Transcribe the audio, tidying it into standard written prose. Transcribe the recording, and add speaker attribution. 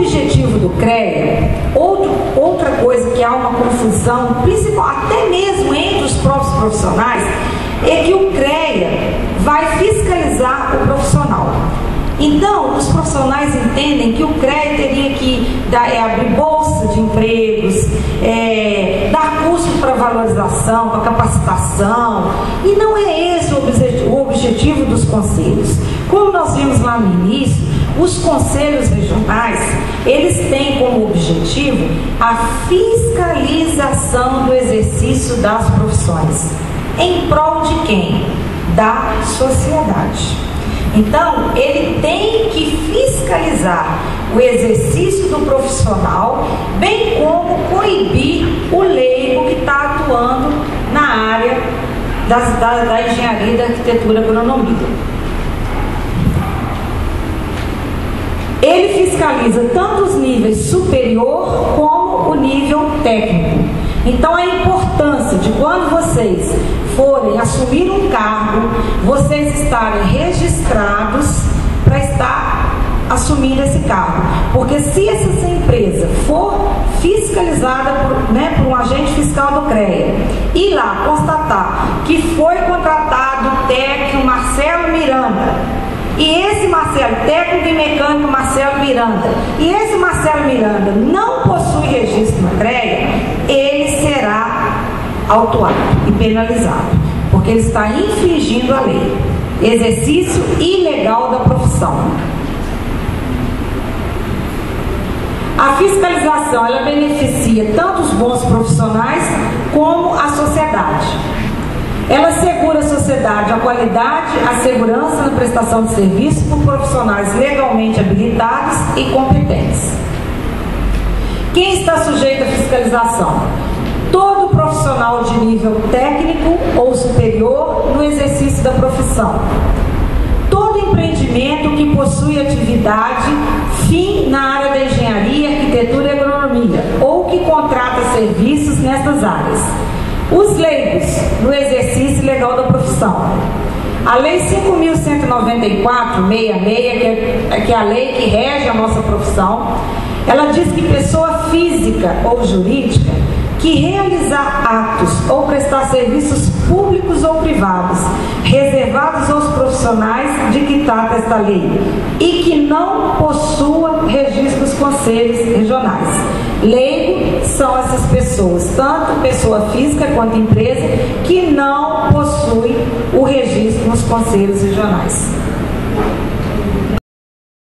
Speaker 1: objetivo do CREA, outra coisa que há uma confusão, principal, até mesmo entre os próprios profissionais, é que o CREA vai fiscalizar o profissional. Então, os profissionais entendem que o CREA teria que abrir bolsa de empregos, dar curso para valorização, para capacitação, e não é esse o objetivo dos conselhos. Como nós vimos lá no início, os conselhos regionais, eles têm como objetivo a fiscalização do exercício das profissões. Em prol de quem? Da sociedade. Então, ele tem que fiscalizar o exercício do profissional, bem como coibir o leigo que está atuando na área da engenharia, da arquitetura e agronomia. Ele fiscaliza tanto os níveis superior como o nível técnico. Então, a importância de quando vocês forem assumir um cargo, vocês estarem registrados para estar assumindo esse cargo. Porque se essa empresa for fiscalizada por um agente fiscal do CREA e lá constatar que foi contratado o técnico Marcelo Miranda, e esse Marcelo, técnico e mecânico Marcelo Miranda, e esse Marcelo Miranda não possui registro no CREA, ele será autuado e penalizado, porque ele está infringindo a lei. Exercício ilegal da profissão. A fiscalização, ela beneficia tanto os bons profissionais como a sociedade. Ela assegura à sociedade a qualidade, a segurança na prestação de serviço por profissionais legalmente habilitados e competentes. Quem está sujeito à fiscalização? Todo profissional de nível técnico ou superior no exercício da profissão. Todo empreendimento que possui atividade fim na área da engenharia, arquitetura e agronomia ou que contrata serviços nessas áreas. Os leigos no exercício legal da profissão. A Lei 5.194/66, que é a lei que rege a nossa profissão, ela diz que pessoa física ou jurídica que realizar atos ou prestar serviços públicos ou privados reservados aos profissionais de que trata esta lei e que não possua registro dos conselhos regionais. Leigo são essas pessoas, tanto pessoa física quanto empresa, que não possui o registro nos conselhos regionais.